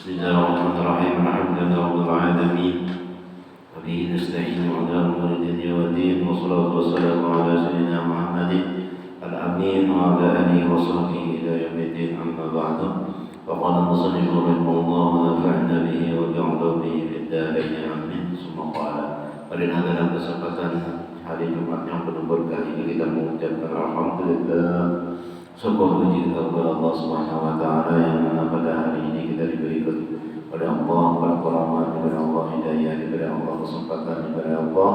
بسم الله الرحمن الرحيم الحمد لله رب العالمين وبه نستعين على أمور الدنيا والدين والصلاة والسلام على سيدنا محمد الأمين وعلى آله وصحبه إلى يوم الدين أما بعد فقال المصنف رحمه الله ونفعنا به وبعلومه في الدارين آمين ثم قال pada dalam kesempatan hari Jumat yang penuh berkah ini kita mengucapkan alhamdulillah syukur puji kepada Allah Subhanahu wa taala yang mana pada hari ini kita diberi oleh Allah rahmat daripada Allah, hidayah daripada Allah, kesempatan daripada Allah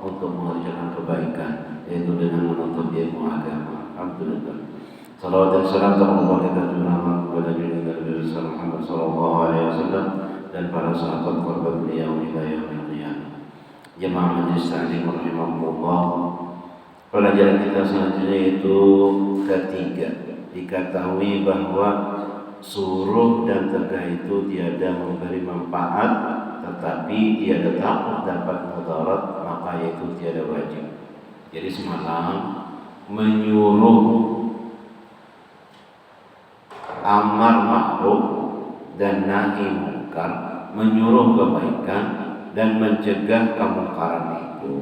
untuk mengerjakan kebaikan yaitu dengan menuntut ilmu agama. Alhamdulillah. Salawat dan salam tercurah kita kepada junjungan Nabi Muhammad sallallahu alaihi wasallam dan para sahabat korban beliau hidayah yang qiyamah. Jemaah majelis taklim rahimahumullah. Pelajaran kita selanjutnya itu ketiga. Diketahui bahwa suruh dan tegah itu tiada memberi manfaat, tetapi tiada takut dapat mudarat, maka itu tiada wajib. Jadi semalam menyuruh amar ma'ruf dan nahi munkar, menyuruh kebaikan dan mencegah kemungkaran itu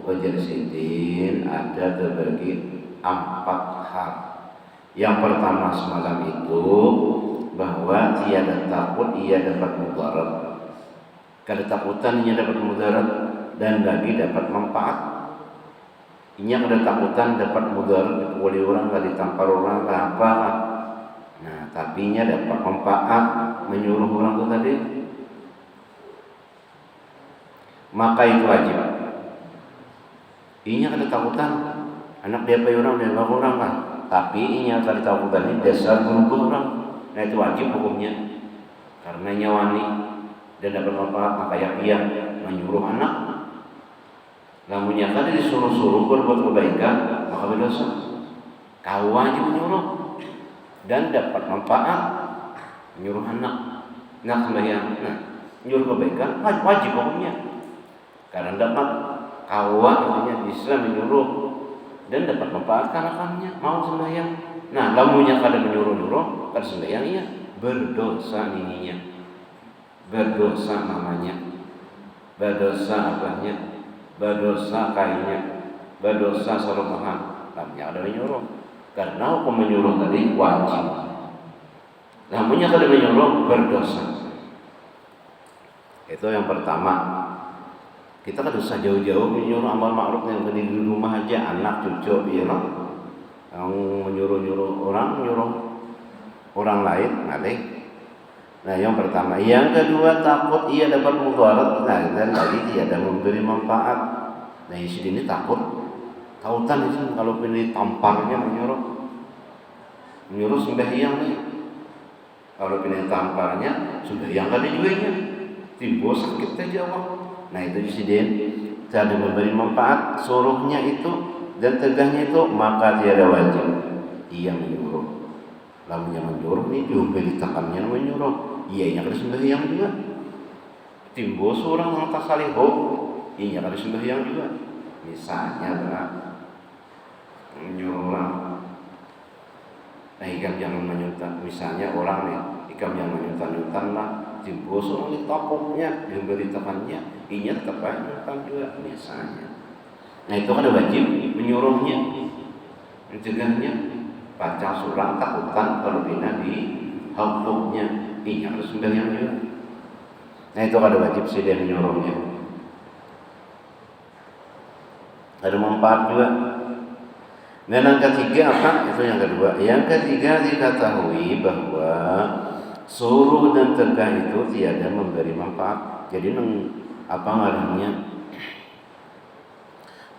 wajar sidin ada terbagi 4 hal. Yang pertama semalam itu bahwa tiada takut ia dapat mudarat. Ketakutan ia dapat mudarat dan lagi dapat manfaat. Inya ketakutan dapat mudarat dipukuli orang, gak ditampar orang, gak apa. Nah, tapi nya dapat manfaat menyuruh orang itu tadi. Maka itu wajib. Inya ketakutan anak dia orang dia gak orang kan. Tapi inya ketakutan ini dasar berubah orang. Nah itu wajib hukumnya. Karena nyawani dan dapat manfaat maka ia menyuruh anak. Namun nyata disuruh-suruh berbuat kebaikan maka berdosa. Kawan menyuruh dan dapat manfaat menyuruh anak. Nah sembahyang, menyuruh kebaikan wajib hukumnya. Karena dapat kawan artinya bisa menyuruh dan dapat manfaat anak-anaknya mau sembahyang. Nah, lamunnya kada menyuruh-nyuruh, kada sembahyang iya berdosa nininya. Berdosa namanya. Berdosa apanya? Berdosa kainnya. Berdosa sarupahan. Lamunnya kada menyuruh. Karena hukum menyuruh tadi wajib. Lamunnya kada menyuruh berdosa. Itu yang pertama. Kita kan usah jauh-jauh menyuruh amal ma'ruf yang di rumah aja, anak cucu ya no. Yang menyuruh orang lain, ngalih. Nah, yang pertama, yang kedua takut ia dapat mudarat, nah dan lagi tiada memberi manfaat. Nah, isi ini takut. Takutan itu kalau pilih tamparnya menyuruh sembahyang nih. Kalau pilih tamparnya sembahyang kada juga nya. Timbul sakit aja Allah. Nah itu insiden tidak memberi manfaat suruhnya itu dan tegahnya itu maka tiada wajib ia menyuruh. Lalu yang menyuruh ini juga ditekannya menyuruh. Ia yang harus sembahyang juga. Timbul seorang yang tak saliho, ia harus sembahyang juga. Misalnya adalah menyuruh orang. Nah ikam jangan menyuntan. Misalnya orang nih, ikam yang menyuntan-nyuntan lah. Timbul seorang ditapuknya, diberitakannya, inya tetap nyuntan juga misalnya. Nah itu kan wajib menyuruhnya, mencegahnya. Baca surah takutan kalau bina di hukumnya, inya harus sembahyang juga. Nah itu kan wajib sih dia menyuruhnya. Ada manfaat juga. Dan yang ketiga apa? Itu yang kedua. Yang ketiga diketahui bahwa suruh dan tegah itu tiada memberi manfaat. Jadi apa ngarannya?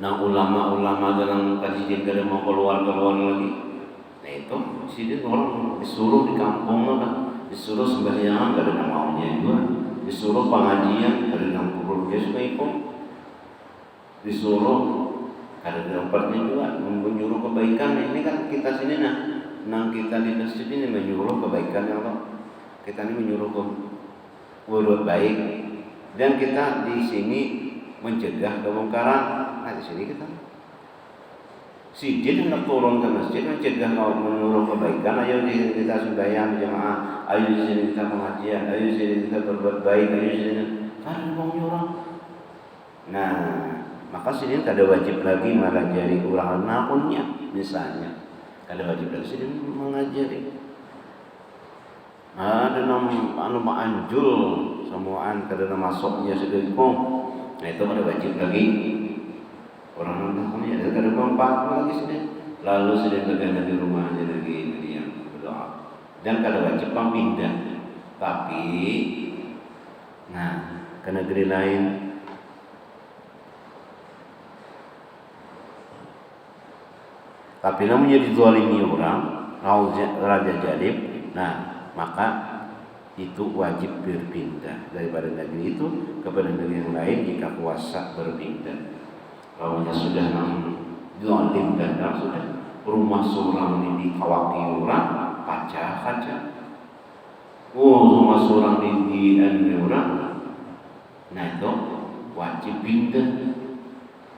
Nah ulama-ulama dalam kajian kada mau keluar lagi. Nah itu sini orang disuruh di kampung kan, disuruh sembahyang kada maunya juga, disuruh pengajian kada nampur dia suka ikut, disuruh kada dampatnya juga menyuruh kebaikan. Ini kan kita sini nah kita di masjid ini menyuruh kebaikan ya Allah. Kita ini menyuruh berbuat baik dan kita di sini mencegah kemungkaran. Nah di sini kita Sidin hendak turun ke masjid mencegah menyuruh kebaikan. Ayo kita sembahyang jemaah, ayo di sini kita pengajian, ayo di sini kita berbuat baik, ayo di sini. Kan orang. Nah, maka sini kada wajib lagi mengajari orang nakunnya misalnya. Kada wajib lagi sini mengajari. Ada anu anjul semuaan kada masuknya sedekong. Nah itu kada wajib lagi. Orang nakunnya ada kada mempat lagi sini. Lalu sedang berada di rumah aja lagi yang berdoa. Dan kada wajib pindah. Tapi nah ke negeri lain tapi namanya dizalimi orang, raja jalim, nah maka itu wajib berpindah daripada negeri itu kepada negeri yang lain jika kuasa berpindah. Kalau sudah zalim dan sudah rumah seorang ini dikawaki orang, kaca. Rumah seorang ini orang, nah itu wajib pindah.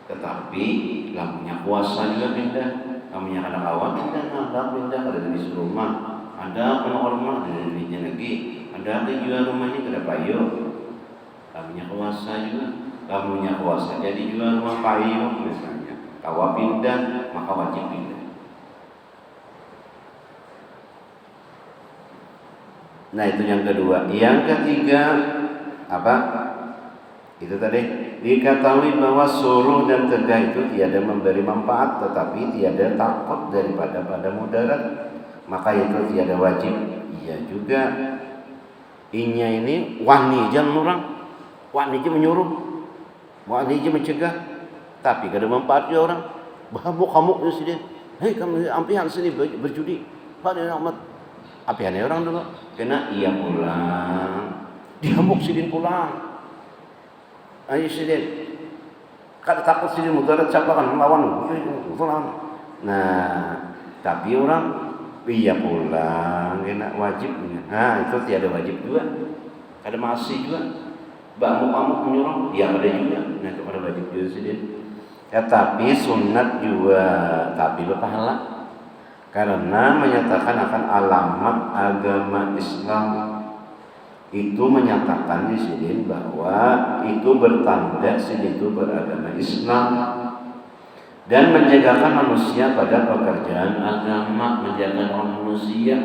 Tetapi lampunya kuasa juga pindah. Namanya kadang awal pindah kada di rumah, ada rumah ada duitnya lagi, ada jual rumahnya kada payo, namanya kuasa juga, namanya kuasa jadi jual rumah payo misalnya, kawa pindah maka wajib pindah. Nah itu yang kedua. Yang ketiga apa? Itu tadi diketahui bahwa suruh dan tegah itu tiada memberi manfaat tetapi tiada takut daripada pada mudarat, maka itu tiada wajib. Iya juga inya ini wani jangan orang, wani aja menyuruh, wani aja mencegah, tapi kada manfaat dia orang. Bahamuk dia sini, hei kamu ampihan sini berjudi, pada rahmat, ampihan orang dulu, kena ia pulang, dihamuk sini pulang. Ayo sidin, kada takut sidin mudarat siapa kan melawan. Nah, tapi orang iya pulang, kena wajib. Nah itu tiada wajib juga, kada masih juga. Bamuk menyuruh, dia ada juga. Nah itu kada wajib juga sidin. Ya tapi sunat juga, tapi berpahala. Karena menyatakan akan alamat agama Islam. Itu menyatakan di sini bahwa itu bertanda sini itu beragama Islam dan menjagakan manusia pada pekerjaan agama, menjaga manusia.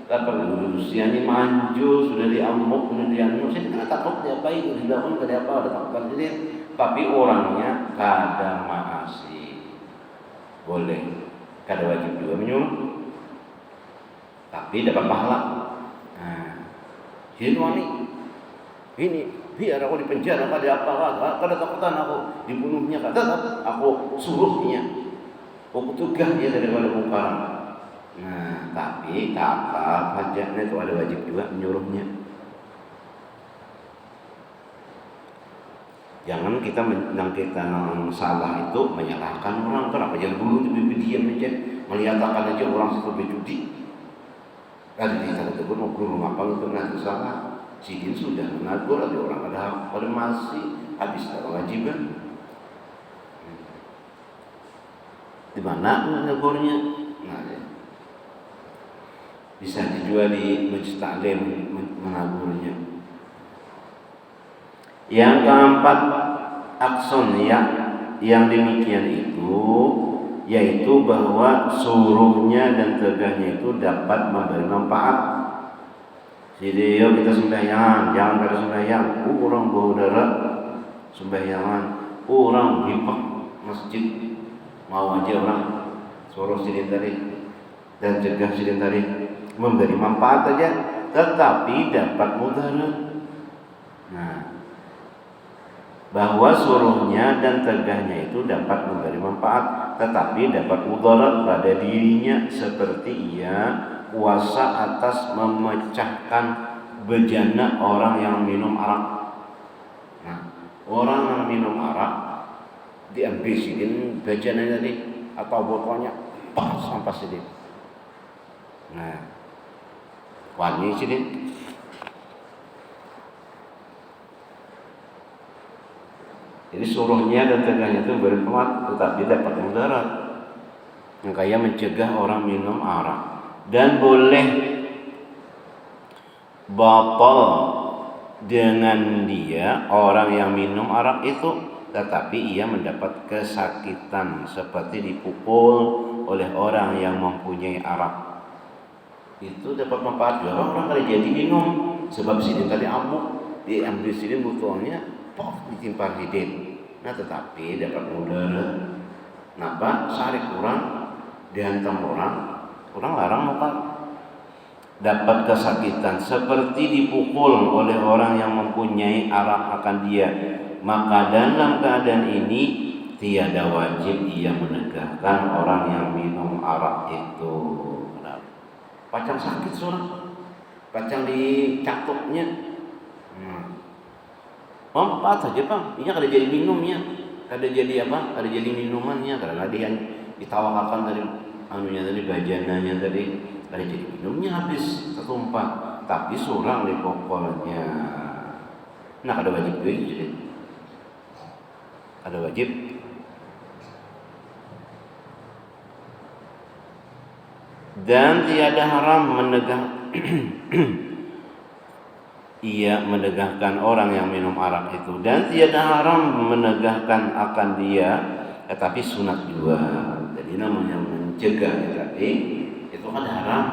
Tapi manusia ini manjul, sudah diamuk, sudah dianu, saya tidak takut dia apa itu, dilakukan kada apa, ada takut sini. Tapi orangnya kada maasi, boleh, kada wajib juga menyuruh, tapi dapat pahala. Ini biar aku di penjara kada kada takutan aku dibunuhnya kada aku suruhnya aku tegah dia daripada mungkar. Nah tapi kakak hajatnya itu ada wajib juga menyuruhnya. Jangan kita salah itu menyalahkan orang. Kenapa jangan dulu diam aja melihatkan aja orang itu berjudi. Ada di sana tegur mau guru ngapa itu nanti salah. Sidin sudah mengatur ada orang ada masih habis kewajiban. Di mana menegurnya? Nah, bisa dijual di masjid taklim menegurnya. Yang keempat akson yang demikian itu yaitu bahwa suruhnya dan tegahnya itu dapat memberi manfaat. Jadi yuk kita sembahyang, jangan pada sembahyang. Orang bawa darah sembahyangan, orang hipak masjid mau aja orang suruh sidin tadi dan cegah sidin tadi memberi manfaat aja, tetapi dapat mudarat. Nah, bahwa suruhnya dan tegahnya itu dapat memberi manfaat, tetapi dapat mudarat pada dirinya seperti ia kuasa atas memecahkan bejana orang yang minum arak. Nah, orang yang minum arak diambil sidin bejananya tadi atau botolnya pas sampai sidin. Nah, wani sidin. Jadi suruhnya dan tegahnya itu bermanfaat, tetapi dapat mudarat. Makanya mencegah orang minum arak. Dan boleh batal dengan dia orang yang minum arak itu, tetapi ia mendapat kesakitan seperti dipukul oleh orang yang mempunyai arak. Itu dapat manfaat juga orang kali jadi minum, sebab sini tadi amuk, diambil sini botolnya, pok ditimpa hidin. Nah tetapi dapat mudarat. Napa sari kurang dihantam orang larang maka dapat kesakitan seperti dipukul oleh orang yang mempunyai arak akan dia. Maka dalam keadaan ini tiada wajib ia menegahkan orang yang minum arak itu. Pacang sakit seorang, pacang dicatoknya. Manfaat saja bang, ini kada jadi minumnya, kada jadi apa, kada jadi minumannya, karena dia ditawakalkan dari anunya tadi, bajananya tadi, kada jadi minumnya habis ketumpah, tapi surang di pokoknya. Nah kada wajib juga jadi, kada wajib. Dan tiada haram ia menegahkan orang yang minum arak itu, dan tiada haram menegahkan akan dia, tetapi sunat juga. Jadi namanya mencegah tadi itu kan haram,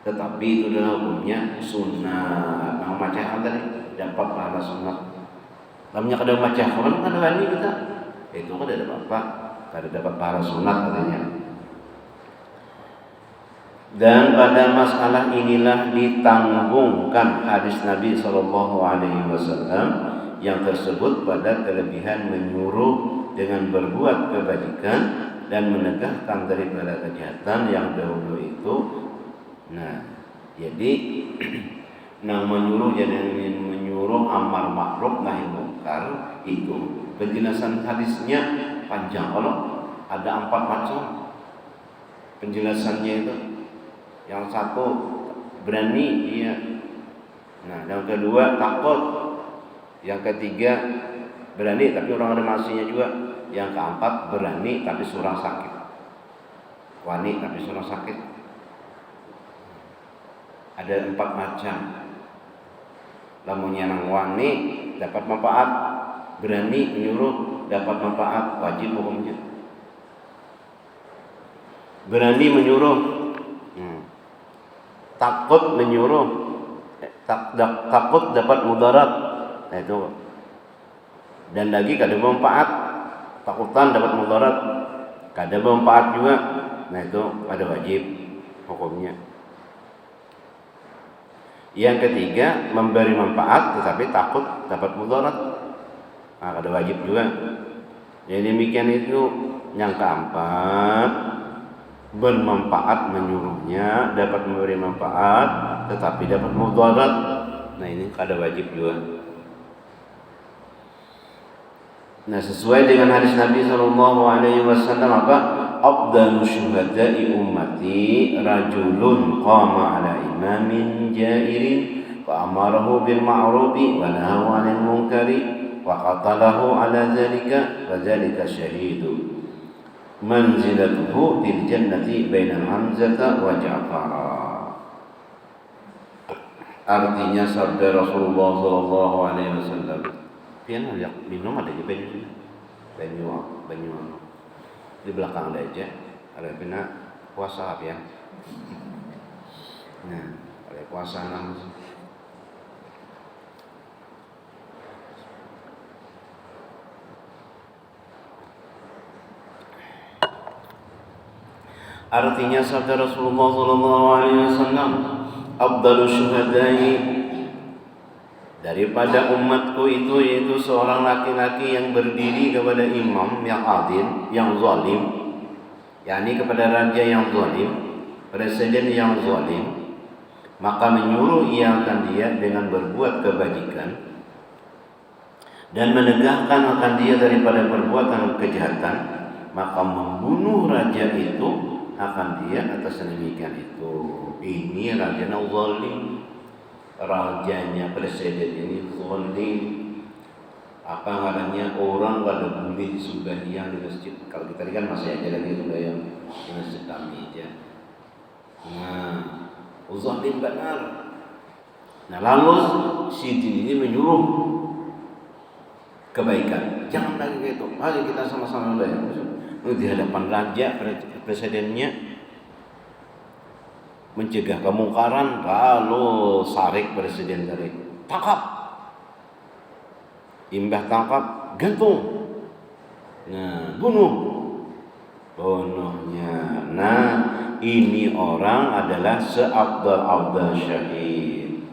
tetapi itu adalah hukumnya sunat. Nah macam tadi dapat pahala sunat. Namanya kada macam orang kan wani kita, itu kada ada apa, kada dapat pahala sunat katanya. Dan pada masalah inilah ditanggungkan hadis Nabi SAW yang tersebut pada kelebihan menyuruh dengan berbuat kebajikan dan menegahkan daripada kejahatan yang dahulu itu. Nah, jadi menyuruh jadi menyuruh amar ma'ruf nahi munkar itu penjelasan hadisnya panjang. Kalau ada 4 macam penjelasannya itu. Yang satu berani dia. Nah, yang kedua takut. Yang ketiga berani tapi orang ada maksinya juga. Yang keempat berani tapi surang sakit. Wani tapi surang sakit. Ada 4 macam. Lamunnya nang wani dapat manfaat, berani menyuruh dapat manfaat, wajib hukumnya. Berani menyuruh, takut menyuruh, takut dapat mudarat. Nah itu. Dan lagi kada manfaat, takutan dapat mudarat, kada manfaat juga. Nah itu ada wajib hukumnya. Yang ketiga memberi manfaat tetapi takut dapat mudarat. Nah kada wajib juga. Jadi demikian itu. Yang keempat, bermanfaat menyuruhnya, dapat memberi manfaat tetapi dapat mudarat. Nah ini kada wajib juga. Nah sesuai dengan hadis Nabi SAW apa? Afdalu syuhada'i ummati rajulun qama ala imamin jairin fa amarahu bil ma'rufi wa nahahu 'anil munkari wa qatalahu ala zalika fa zalika syahidu manzilatuhu fil jannati baina Hamzah wa Ja'far. Artinya sabda Rasulullah SAW. Pian lihat minum ada di banyu di belakang ada aja. Ada pina puasa ya. Nah, ada puasa langsung. Artinya sabda Rasulullah SAW, afdalus syuhada'i, daripada umatku itu yaitu seorang laki-laki yang berdiri kepada imam yang adil, yang zalim, yakni kepada raja yang zalim, presiden yang zalim, maka menyuruh ia akan dia dengan berbuat kebajikan dan menegahkan akan dia daripada perbuatan kejahatan, maka membunuh raja itu akan dia atas demikian itu. Ini raja yang zalim, rajanya presiden ini zalim. apa ngarannya, orang pada boleh sembahyang di masjid. Kalau kita kan masih aja lagi sembahyang di masjid kami aja. Nah, zalim benar. Nah, lalu si ini menyuruh kebaikan. Jangan lagi gitu. Mari kita sama-sama bayar. Di hadapan raja, presidennya mencegah kemungkaran, lalu sarik presiden tarik. Tangkap. Imbah tangkap, gantung. Nah, bunuhnya. Nah, ini orang adalah seabdal-abdal syahid.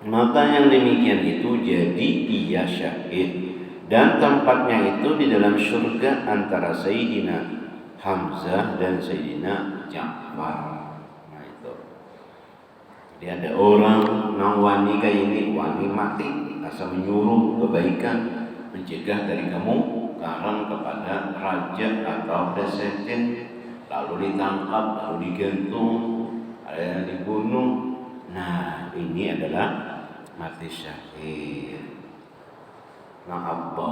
Maka yang demikian itu jadi ia syahid. Dan tempatnya itu di dalam surga antara Sayyidina Hamzah dan Sayyidina Ja'far. Nah itu. Jadi ada orang wani kayak ini, wani mati, asal menyuruh kebaikan, mencegah dari kemungkaran kepada raja atau presiden, lalu ditangkap, lalu digantung, ada yang dibunuh. Nah ini adalah mati syahid. Nah apa?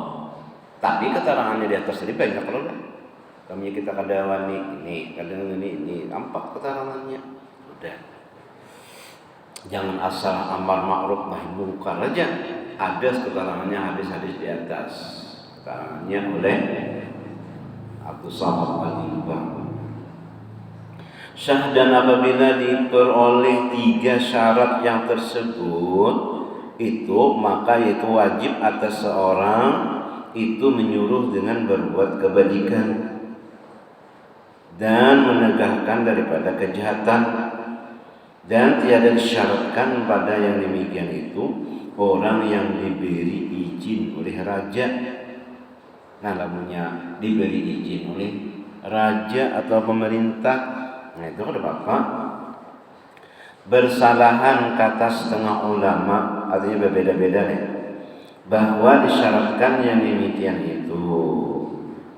Tapi keterangannya di atas tadi banyak kalau enggak. Kami kita kadang ini, kadang ini nampak keterangannya. Udah. Jangan asal amar ma'ruf nahi munkar aja. Ada keterangannya hadis-hadis di atas. Keterangannya oleh Abdul Samad Al-Imbang. Syah dan apabila diperoleh 3 syarat yang tersebut itu, maka itu wajib atas seorang itu menyuruh dengan berbuat kebajikan dan menegahkan daripada kejahatan, dan tiada disyaratkan pada yang demikian itu orang yang diberi izin oleh raja. Nah, lamunya diberi izin oleh raja atau pemerintah, nah itu ada apa? Bersalahan kata setengah ulama, artinya berbeda-beda nih, bahwa disyaratkan yang demikian itu.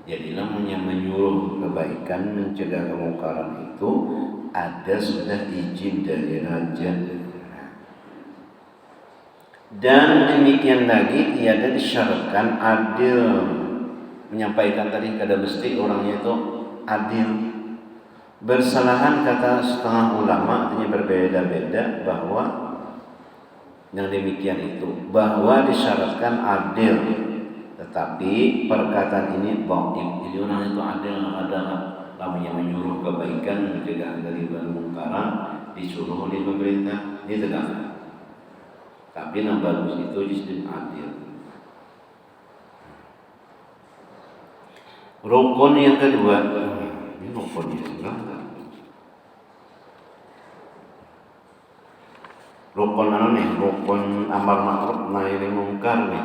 Jadi namanya menyuruh kebaikan, mencegah kemungkaran itu ada sudah izin dari raja. Dan demikian lagi tiada disyaratkan adil. Menyampaikan tadi kada mesti orangnya itu adil. Bersalahan kata setengah ulama, artinya berbeda-beda, bahwa yang demikian itu bahwa disyaratkan adil, tetapi perkataan ini dhaif. Jadi orang itu adil adalah namanya menyuruh kebaikan, mencegah dari kemungkaran, disuruh oleh pemerintah, ditegakkan. Tapi yang bagus itu disebut adil. Rukun yang kedua, ini rukunnya sebenarnya. Rukun rukun amar ma'ruf nahi mungkar nih.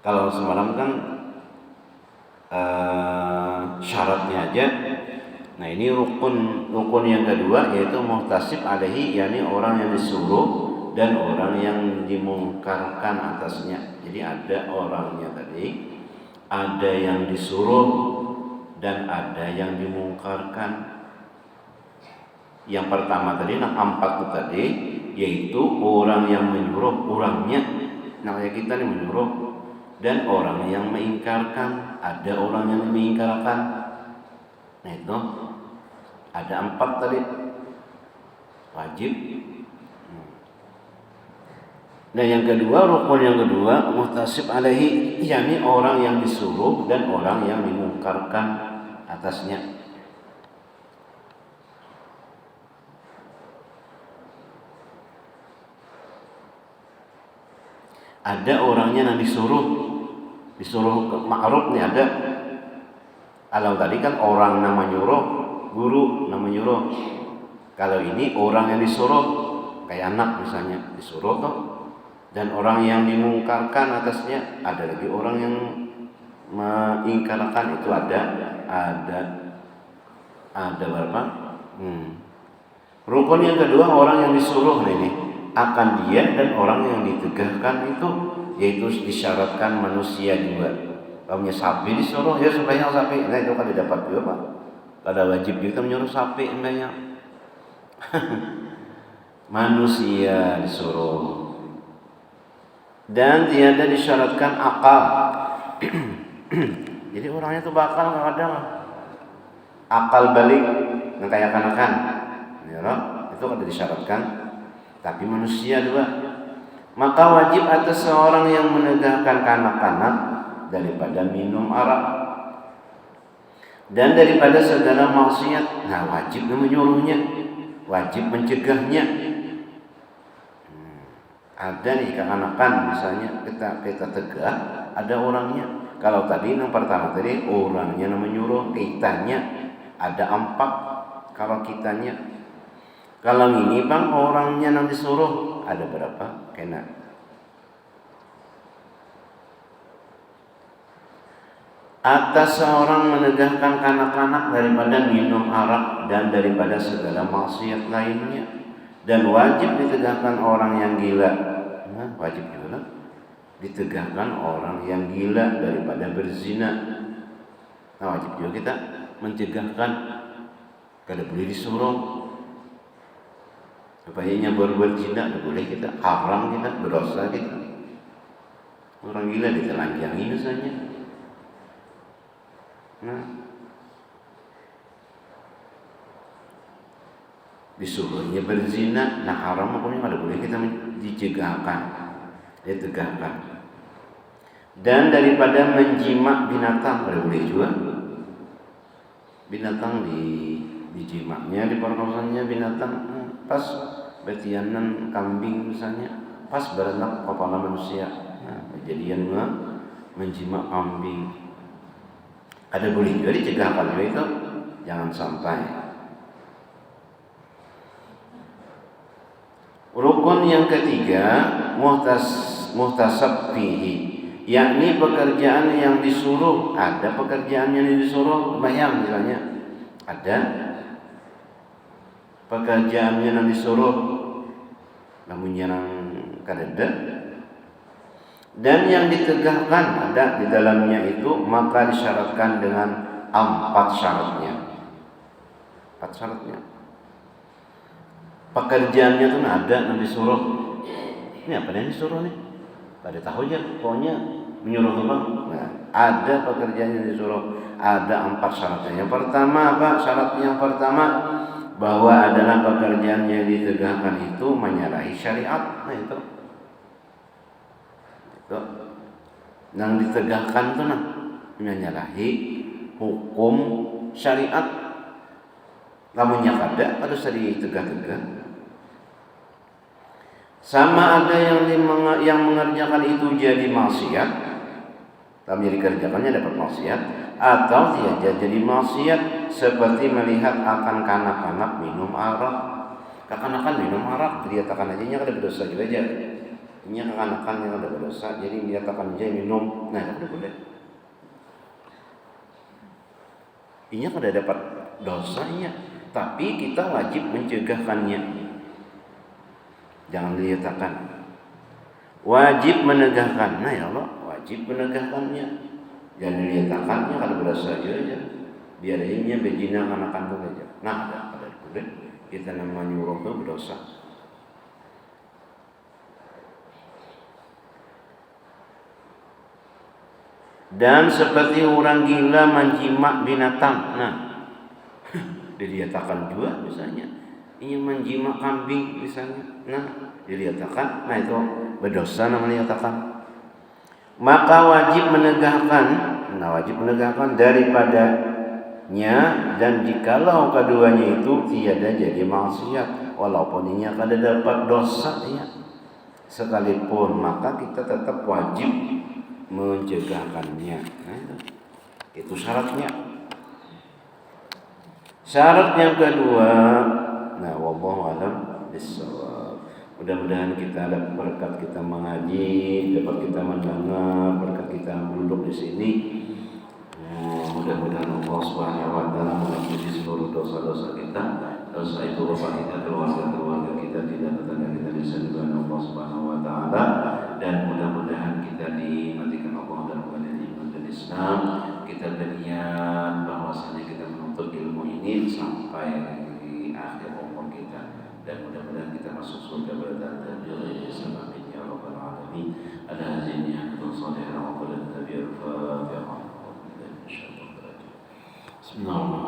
Kalau semalam kan syaratnya aja. Nah ini rukun yang kedua yaitu muhtasib alaihi, yakni orang yang disuruh dan orang yang dimungkarkan atasnya. Jadi ada orangnya tadi, ada yang disuruh dan ada yang dimungkarkan. Yang pertama tadi, nah 4 itu tadi, yaitu orang yang menyuruh, orangnya, namanya kita nih menyuruh, dan orang yang mengingkarkan, ada orang yang mengingkarkan. Nah itu ada 4 tadi, wajib. Nah yang kedua, rukun yang kedua, muhtasib alaihi, yakni orang yang disuruh dan orang yang dimungkarkan atasnya. Ada orangnya yang disuruh ma'ruf nih ada. Kalau tadi kan orang nama nyuruh, guru nama nyuruh. Kalau ini orang yang disuruh, kayak anak misalnya disuruh toh. Dan orang yang dimungkarkan atasnya, ada lagi orang yang mengingkarkan, itu ada berapa? Rukun yang kedua orang yang disuruh ini akan dia dan orang yang ditegahkan itu, yaitu disyaratkan manusia juga. Kalau punya sapi disuruh, ya sembahyang sapi, nah itu kan didapat juga Pak. Kada wajib juga menyuruh sapi sembahyang. Manusia disuruh. dan tiada disyaratkan akal. Jadi orangnya itu bakal kadang akal balik yang kayak kanakan, ya loh, itu ada disyaratkan. Tapi manusia dua, maka wajib atas seorang yang menegakkan kanak-kanak daripada minum arak dan daripada segala maksiat. Nah, wajib menyuruhnya, wajib mencegahnya. Ada nih kekanakan, misalnya kita tegak, ada orangnya. Kalau tadi yang pertama tadi orangnya yang menyuruh, kitanya ada empat. Kalau kitanya, kalau ini bang orangnya yang disuruh ada berapa? Kena. Atas seorang menegakkan kanak-kanak daripada minum arak dan daripada segala maksiat lainnya, dan wajib ditegakkan orang yang gila. Nah, wajib juga ditegakkan orang yang gila daripada berzina. Nah, wajib juga kita mencegahkan, kada boleh disuruh supaya berbuat zina, tidak boleh kita, haram kita, berdosa kita. Orang gila ditelanjangi misalnya. Nah, disuruhnya berzina, nah haram pokoknya kada boleh kita dicegahkan, ditegakkan. Dan daripada menjimak binatang kada boleh juga. Binatang dijimaknya, diperkosanya binatang, pas betianan kambing misalnya, pas berenak kepala manusia. Nah, kejadian menjimak kambing. Ada boleh juga dicegahkan juga itu, jangan sampai. Rukun yang ketiga, muhtasab fihi, yakni pekerjaan yang disuruh. Ada pekerjaan yang disuruh, bayang misalnya, ada pekerjaan yang disuruh, namun yang kadada. Dan yang ditegakkan ada di dalamnya itu, maka disyaratkan dengan 4 syaratnya. 4 syaratnya. Pekerjaannya itu ada yang disuruh. Ini apa yang disuruh nih? Pada tahu aja, pokoknya menyuruh Tuhan. Nah, ada pekerjaan yang disuruh, ada 4 syaratnya. Yang pertama apa? Syarat yang pertama, bahwa adalah pekerjaan yang ditegakkan itu menyalahi syariat. Nah itu. Yang ditegakkan itu menyalahi hukum syariat. Namunnya kada harus ditegak-tegak. Sama ada yang mengerjakan itu jadi maksiat, tapi dikerjakannya dapat maksiat, atau tidak jadi maksiat, seperti melihat akan kanak-kanak minum arak. Kekanakan minum arak, dikatakan aja nya kada berdosa juga aja. Ini kekanakan yang ada berdosa, jadi menyatakan aja minum. Nah, itu boleh. Ini kada dapat dosanya, tapi kita wajib mencegahkannya. Jangan dikatakan. Wajib menegakkan. Nah, ya Allah, wajib menegakkannya. Jangan dikatakannya kada berdosa aja. Biar ini bejina kanakan itu aja. Nah, ada boleh. Kita namanya nyuruh itu berdosa. Dan seperti orang gila menjimak binatang. Nah, dilihatkan juga misalnya, ini menjimak kambing misalnya. Nah, dilihatkan, nah itu berdosa namanya dikatakan. Maka wajib menegakkan daripadanya, dan jikalau keduanya itu tiada jadi maksiat, walaupun ini kada dapat dosa ya, sekalipun, maka kita tetap wajib mencegahkannya. Nah, itu syaratnya. Syarat yang kedua, nah wallahu a'lam bishawab. Mudah-mudahan kita dapat berkat kita mengaji, dapat kita mendengar, berkat kita duduk di sini. Mudah-mudahan Allah Subhanahu wa taala mengampuni seluruh dosa-dosa kita, dosa itu bapak kita, keluarga kita, tidak tetangga kita disediakan Allah Subhanahu wa taala, dan mudah-mudahan kita dimatikan Allah dan iman dan Islam. Kita berniat bahwasanya kita menuntut ilmu ini sampai di akhir umur kita, dan mudah-mudahan kita masuk surga pada takdir sebabnya. يا رب العالمين. على هذه النعمة الصالحة وقل النبي الفاتحة. بسم الله الرحمن الرحيم.